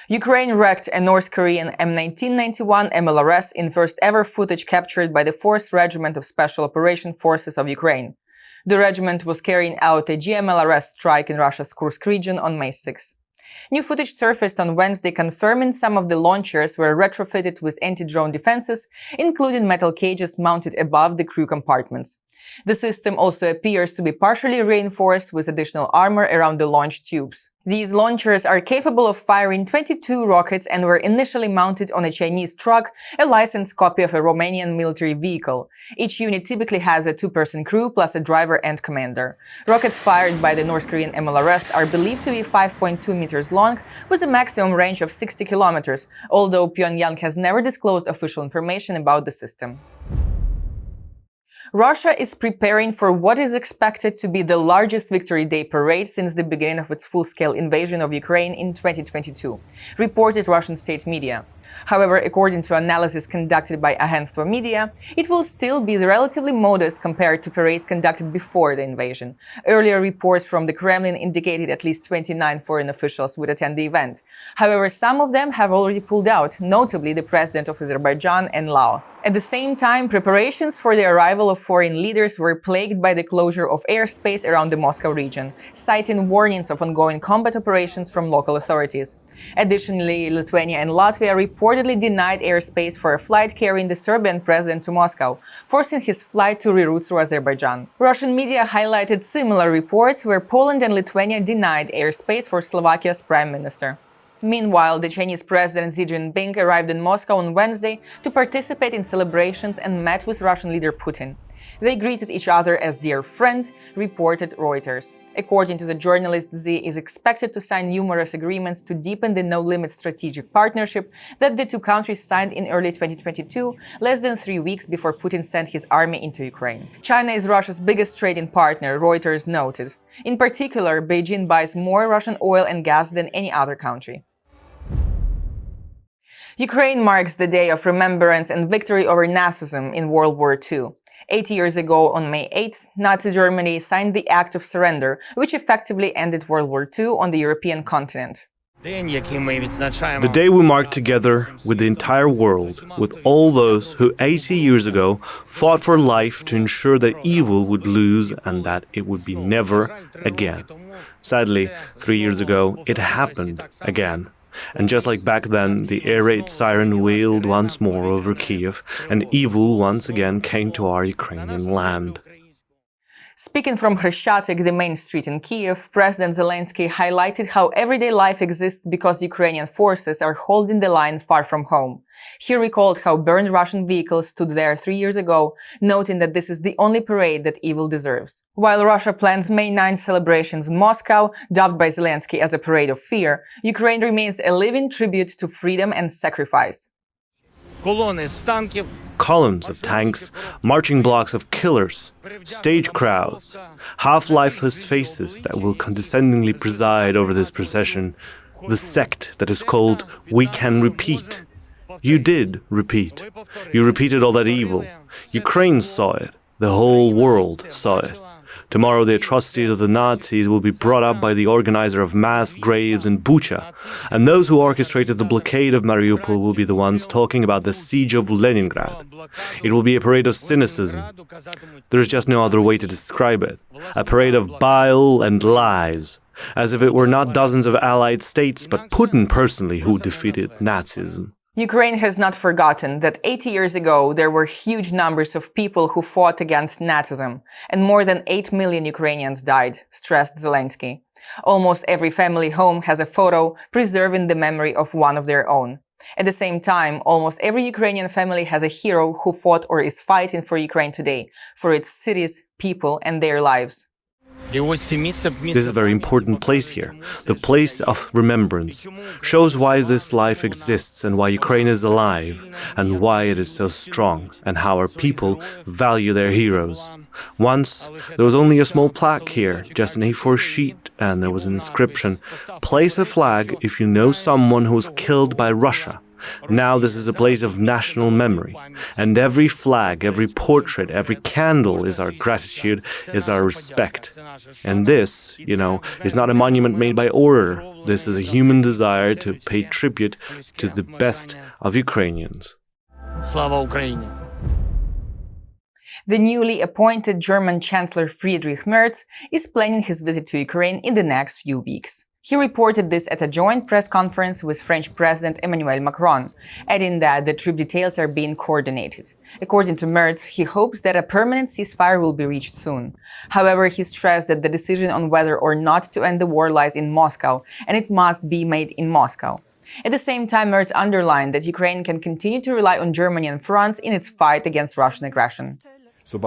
Ukraine wrecked a North Korean M-1991 MLRS in first-ever footage captured by the 4th Regiment of Special Operation Forces of Ukraine. The regiment was carrying out a GMLRS strike in Russia's Kursk region on May 6. New footage surfaced on Wednesday confirming some of the launchers were retrofitted with anti-drone defenses, including metal cages mounted above the crew compartments. The system also appears to be partially reinforced with additional armor around the launch tubes. These launchers are capable of firing 22 rockets and were initially mounted on a Chinese truck, a licensed copy of a Romanian military vehicle. Each unit typically has a 2-person crew plus a driver and commander. Rockets fired by the North Korean MLRS are believed to be 5.2 meters long, with a maximum range of 60 kilometers, although Pyongyang has never disclosed official information about the system. Russia is preparing for what is expected to be the largest Victory Day parade since the beginning of its full-scale invasion of Ukraine in 2022, reported Russian state media. However, according to analysis conducted by Agentstvo Media, it will still be relatively modest compared to parades conducted before the invasion. Earlier reports from the Kremlin indicated at least 29 foreign officials would attend the event. However, some of them have already pulled out, notably the president of Azerbaijan and Laos. At the same time, preparations for the arrival of foreign leaders were plagued by the closure of airspace around the Moscow region, citing warnings of ongoing combat operations from local authorities. Additionally, Lithuania and Latvia reportedly denied airspace for a flight carrying the Serbian president to Moscow, forcing his flight to reroute through Azerbaijan. Russian media highlighted similar reports where Poland and Lithuania denied airspace for Slovakia's prime minister. Meanwhile, the Chinese President Xi Jinping arrived in Moscow on Wednesday to participate in celebrations and met with Russian leader Putin. They greeted each other as dear friend, reported Reuters. According to the journalist, Xi is expected to sign numerous agreements to deepen the no-limit strategic partnership that the two countries signed in early 2022, less than 3 weeks before Putin sent his army into Ukraine. China is Russia's biggest trading partner, Reuters noted. In particular, Beijing buys more Russian oil and gas than any other country. Ukraine marks the day of remembrance and victory over Nazism in World War II. 80 years ago, on May 8th, Nazi Germany signed the Act of Surrender, which effectively ended World War II on the European continent. The day we mark together with the entire world, with all those who 80 years ago fought for life to ensure that evil would lose and that it would be never again. Sadly, 3 years ago, it happened again. And just like back then, the air raid siren wailed once more over Kiev, and evil once again came to our Ukrainian land. Speaking from Khreshchatyk, the main street in Kiev, President Zelensky highlighted how everyday life exists because Ukrainian forces are holding the line far from home. He recalled how burned Russian vehicles stood there 3 years ago, noting that this is the only parade that evil deserves. While Russia plans May 9 celebrations in Moscow, dubbed by Zelensky as a parade of fear, Ukraine remains a living tribute to freedom and sacrifice. Columns of tanks, marching blocks of killers, stage crowds, half-lifeless faces that will condescendingly preside over this procession, the sect that is called We Can Repeat. You did repeat. You repeated all that evil. Ukraine saw it. The whole world saw it. Tomorrow the atrocities of the Nazis will be brought up by the organizer of mass graves in Bucha, and those who orchestrated the blockade of Mariupol will be the ones talking about the siege of Leningrad. It will be a parade of cynicism. There's just no other way to describe it. A parade of bile and lies, as if it were not dozens of allied states, but Putin personally who defeated Nazism. Ukraine has not forgotten that 80 years ago there were huge numbers of people who fought against Nazism, and more than 8 million Ukrainians died, stressed Zelensky. Almost every family home has a photo preserving the memory of one of their own. At the same time, almost every Ukrainian family has a hero who fought or is fighting for Ukraine today, for its cities, people, and their lives. This is a very important place here. The place of remembrance shows why this life exists and why Ukraine is alive and why it is so strong and how our people value their heroes. Once, there was only a small plaque here, just an A4 sheet, and there was an inscription, "Place a flag if you know someone who was killed by Russia, Now this is a place of national memory. And every flag, every portrait, every candle is our gratitude, is our respect. And this, is not a monument made by order. This is a human desire to pay tribute to the best of Ukrainians. Slava Ukraini! The newly appointed German Chancellor Friedrich Merz is planning his visit to Ukraine in the next few weeks. He reported this at a joint press conference with French President Emmanuel Macron, adding that the trip details are being coordinated. According to Merz, he hopes that a permanent ceasefire will be reached soon. However, he stressed that the decision on whether or not to end the war lies in Moscow, and it must be made in Moscow. At the same time, Merz underlined that Ukraine can continue to rely on Germany and France in its fight against Russian aggression. As soon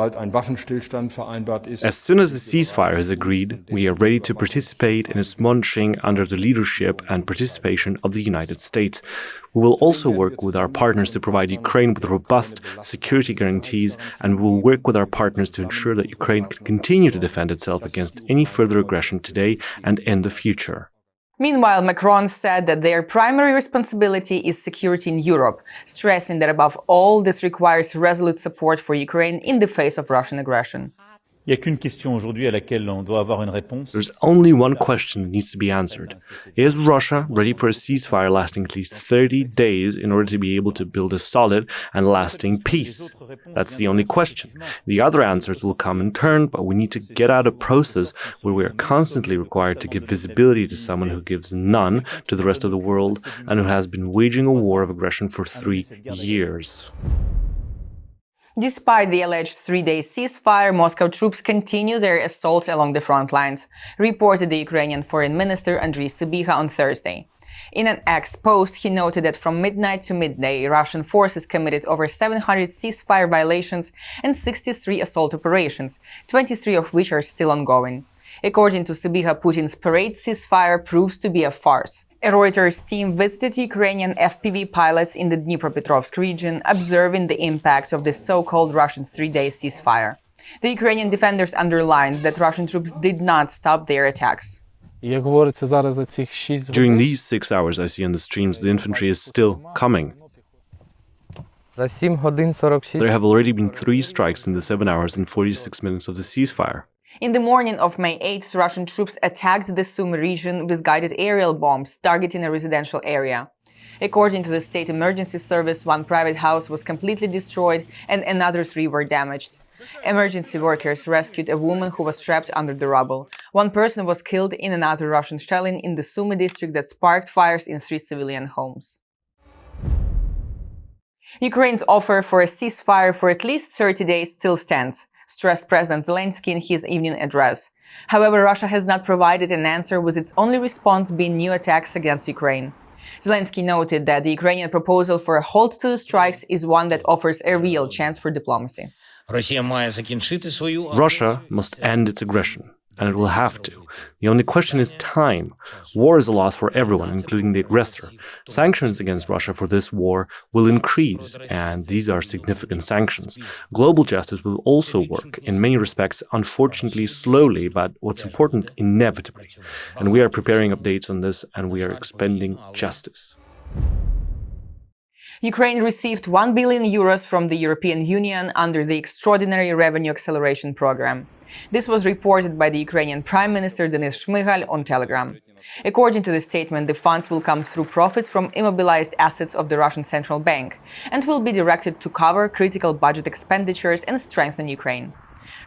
as the ceasefire is agreed, we are ready to participate in its monitoring under the leadership and participation of the United States. We will also work with our partners to provide Ukraine with robust security guarantees, and we will work with our partners to ensure that Ukraine can continue to defend itself against any further aggression today and in the future. Meanwhile, Macron said that their primary responsibility is security in Europe, stressing that above all, this requires resolute support for Ukraine in the face of Russian aggression. There's only one question that needs to be answered. Is Russia ready for a ceasefire lasting at least 30 days in order to be able to build a solid and lasting peace? That's the only question. The other answers will come in turn, but we need to get out a process where we are constantly required to give visibility to someone who gives none to the rest of the world and who has been waging a war of aggression for 3 years. Despite the alleged 3-day ceasefire, Moscow troops continue their assaults along the front lines, reported the Ukrainian Foreign Minister Andriy Sybiha on Thursday. In an X post, he noted that from midnight to midday, Russian forces committed over 700 ceasefire violations and 63 assault operations, 23 of which are still ongoing. According to Sybiha, Putin's parade ceasefire proves to be a farce. A Reuters team visited Ukrainian FPV pilots in the Dnipropetrovsk region, observing the impact of this so-called Russian 3-day ceasefire. The Ukrainian defenders underlined that Russian troops did not stop their attacks. During these 6 hours I see on the streams, the infantry is still coming. There have already been 3 strikes in the 7 hours and 46 minutes of the ceasefire. In the morning of May 8th, Russian troops attacked the Sumy region with guided aerial bombs targeting a residential area. According to the State Emergency Service, 1 private house was completely destroyed and another 3 were damaged. Emergency workers rescued a woman who was trapped under the rubble. 1 person was killed in another Russian shelling in the Sumy district that sparked fires in 3 civilian homes. Ukraine's offer for a ceasefire for at least 30 days still stands, stressed President Zelensky in his evening address. However, Russia has not provided an answer, with its only response being new attacks against Ukraine. Zelensky noted that the Ukrainian proposal for a halt to the strikes is one that offers a real chance for diplomacy. Russia must end its aggression, and it will have to. The only question is time. War is a loss for everyone, including the aggressor. Sanctions against Russia for this war will increase, and these are significant sanctions. Global justice will also work, in many respects, unfortunately slowly, but what's important, inevitably. And we are preparing updates on this, and we are expending justice. Ukraine received €1 billion from the European Union under the Extraordinary Revenue Acceleration Program. This was reported by the Ukrainian Prime Minister Denis Shmyhal on Telegram. According to the statement, the funds will come through profits from immobilized assets of the Russian Central Bank and will be directed to cover critical budget expenditures and strengthen Ukraine.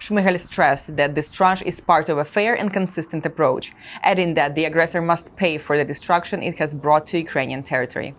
Shmyhal stressed that this tranche is part of a fair and consistent approach, adding that the aggressor must pay for the destruction it has brought to Ukrainian territory.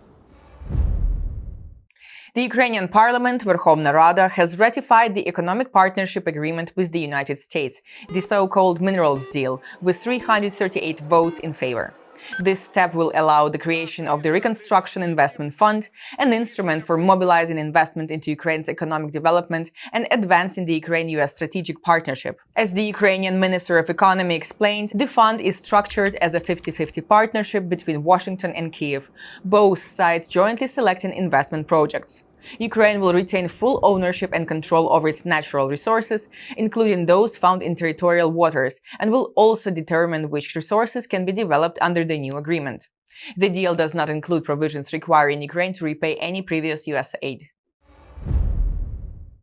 The Ukrainian Parliament, Verkhovna Rada, has ratified the Economic Partnership Agreement with the United States, the so-called Minerals Deal, with 338 votes in favor. This step will allow the creation of the Reconstruction Investment Fund, an instrument for mobilizing investment into Ukraine's economic development and advancing the Ukraine-US strategic partnership. As the Ukrainian Minister of Economy explained, the fund is structured as a 50-50 partnership between Washington and Kyiv, both sides jointly selecting investment projects. Ukraine will retain full ownership and control over its natural resources, including those found in territorial waters, and will also determine which resources can be developed under the new agreement. The deal does not include provisions requiring Ukraine to repay any previous US aid.